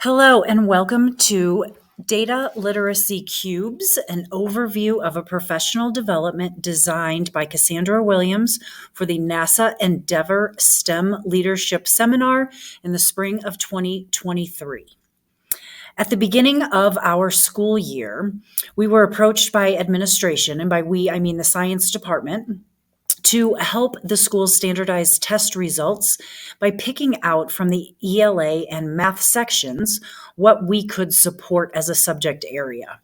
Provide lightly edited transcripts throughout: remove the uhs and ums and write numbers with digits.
Hello, and welcome to Data Literacy Cubes, an overview of a professional development designed by Cassandra Williams for the NASA Endeavor STEM Leadership Seminar in the spring of 2023. At the beginning of our school year, we were approached by administration, and by we, I mean the science department, to help the school's standardize test results by picking out from the ELA and math sections what we could support as a subject area.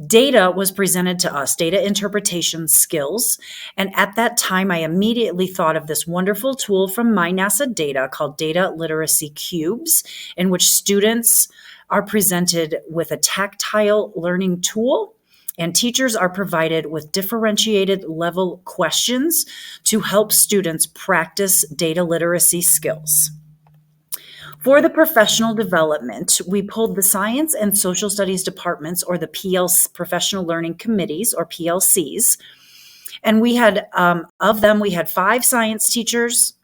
Data was presented to us, data interpretation skills, and at that time I immediately thought of this wonderful tool from My NASA Data called Data Literacy Cubes, in which students are presented with a tactile learning tool, and teachers are provided with differentiated level questions to help students practice data literacy skills. For the professional development, we pulled the science and social studies departments, or the professional learning committees, or PLCs. And we had, of them, we had 5 science teachers,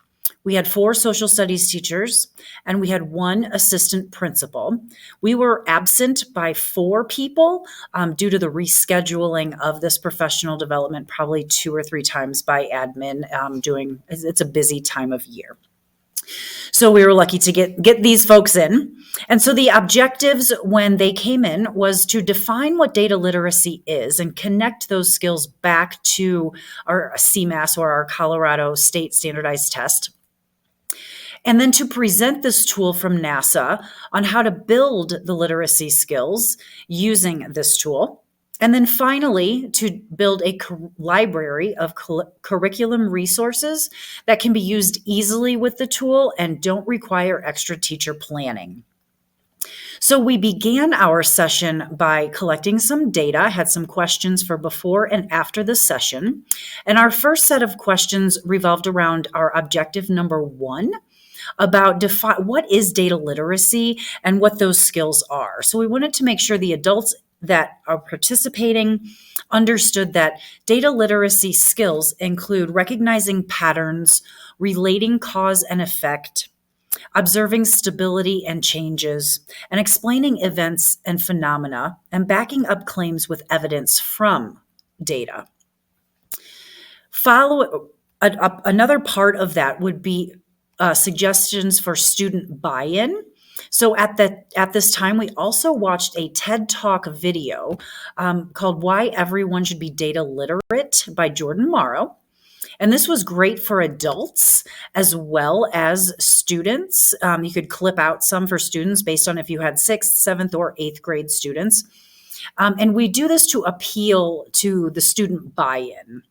we had 4 social studies teachers, and we had 1 assistant principal. We were absent by 4 people due to the rescheduling of this professional development, probably 2 or 3 times by admin it's a busy time of year. So we were lucky to get these folks in. And so the objectives when they came in was to define what data literacy is and connect those skills back to our CMAS, or our Colorado State Standardized Test. And then to present this tool from NASA on how to build the literacy skills using this tool. And then finally, to build a library of curriculum resources that can be used easily with the tool and don't require extra teacher planning. So we began our session by collecting some data. I had some questions for before and after the session. And our first set of questions revolved around our objective number 1, about what is data literacy and what those skills are. So we wanted to make sure the adults that are participating understood that data literacy skills include recognizing patterns, relating cause and effect, observing stability and changes, and explaining events and phenomena, and backing up claims with evidence from data. Another part of that would be suggestions for student buy-in. So at this time, we also watched a TED Talk video called Why Everyone Should Be Data Literate by Jordan Morrow. And this was great for adults as well as students. You could clip out some for students based on if you had 6th, 7th, or 8th grade students. And we do this to appeal to the student buy-in.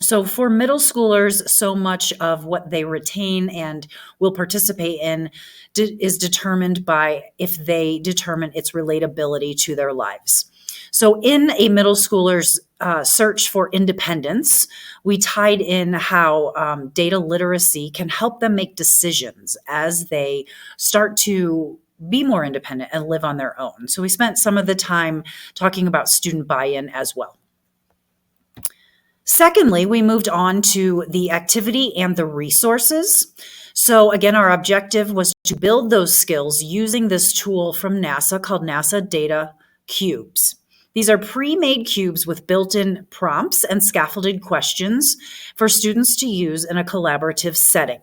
So for middle schoolers, so much of what they retain and will participate in is determined by if they determine its relatability to their lives. So in a middle schooler's search for independence, we tied in how data literacy can help them make decisions as they start to be more independent and live on their own. So we spent some of the time talking about student buy-in as well. Secondly, we moved on to the activity and the resources. So again, our objective was to build those skills using this tool from NASA called NASA Data Cubes. These are pre-made cubes with built-in prompts and scaffolded questions for students to use in a collaborative setting.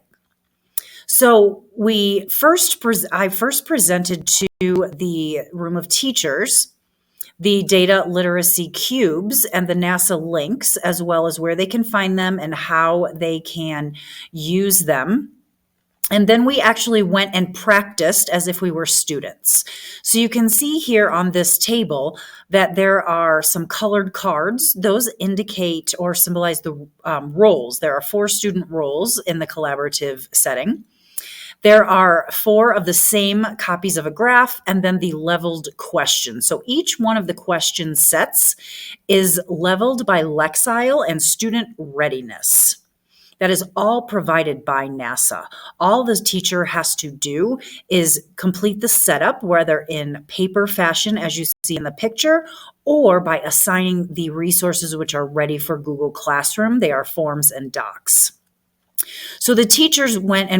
So I first presented to the room of teachers the data literacy cubes and the NASA links, as well as where they can find them and how they can use them. And then we actually went and practiced as if we were students. So you can see here on this table that there are some colored cards. Those indicate or symbolize the roles. There are 4 student roles in the collaborative setting. There are 4 of the same copies of a graph and then the leveled questions. So each one of the question sets is leveled by Lexile and student readiness. That is all provided by NASA. All the teacher has to do is complete the setup, whether in paper fashion, as you see in the picture, or by assigning the resources which are ready for Google Classroom. They are forms and docs. So the teachers went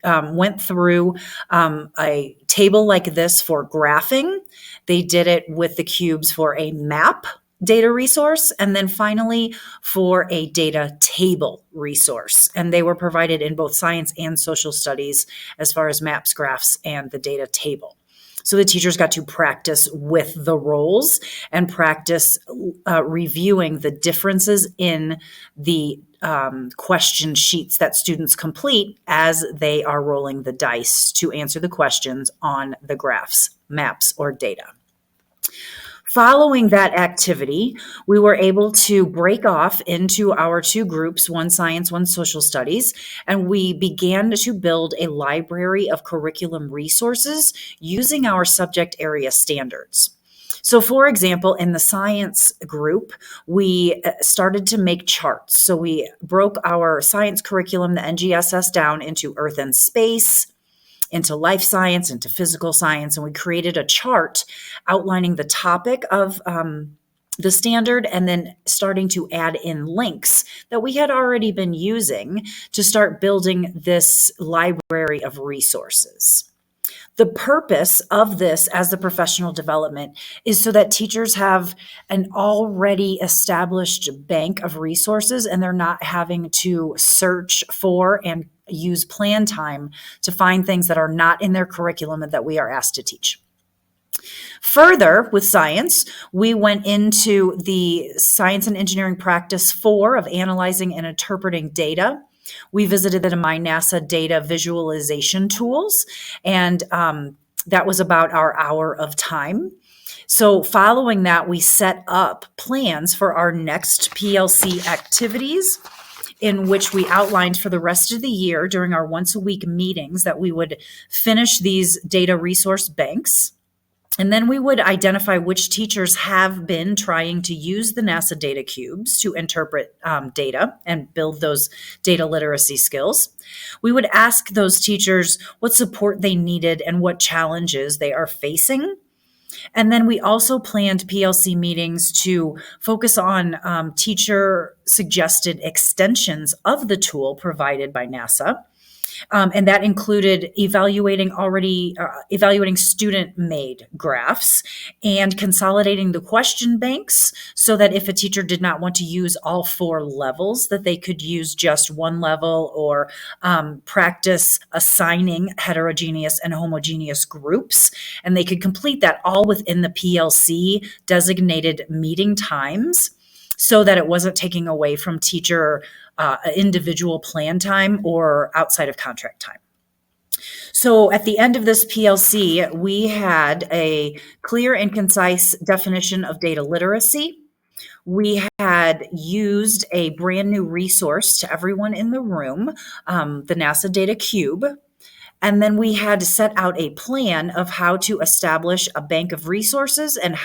went through a table like this for graphing. They did it with the cubes for a map data resource, and then finally for a data table resource. And they were provided in both science and social studies as far as maps, graphs, and the data table. So the teachers got to practice with the roles and practice reviewing the differences in the question sheets that students complete as they are rolling the dice to answer the questions on the graphs, maps, or data. Following that activity, we were able to break off into our two groups, one science, one social studies, and we began to build a library of curriculum resources using our subject area standards. So for example, in the science group, we started to make charts. So we broke our science curriculum, the NGSS, down into earth and space, into life science, into physical science, and we created a chart outlining the topic of the standard and then starting to add in links that we had already been using to start building this library of resources. The purpose of this as the professional development is so that teachers have an already established bank of resources and they're not having to search for and use plan time to find things that are not in their curriculum and that we are asked to teach. Further, with science, we went into the Science and Engineering Practice 4 of analyzing and interpreting data. We visited the MyNASA data visualization tools, and that was about our hour of time. So following that, we set up plans for our next PLC activities, in which we outlined for the rest of the year during our once-a-week meetings that we would finish these data resource banks. And then we would identify which teachers have been trying to use the NASA data cubes to interpret data and build those data literacy skills. We would ask those teachers what support they needed and what challenges they are facing. And then we also planned PLC meetings to focus on teacher suggested extensions of the tool provided by NASA. And that included evaluating student-made graphs and consolidating the question banks so that if a teacher did not want to use all 4 levels, that they could use just one level or practice assigning heterogeneous and homogeneous groups. And they could complete that all within the PLC designated meeting times so that it wasn't taking away from teacher individual plan time or outside of contract time. So at the end of this PLC, we had a clear and concise definition of data literacy. We had used a brand new resource to everyone in the room, the NASA Data Cube. And then we had set out a plan of how to establish a bank of resources and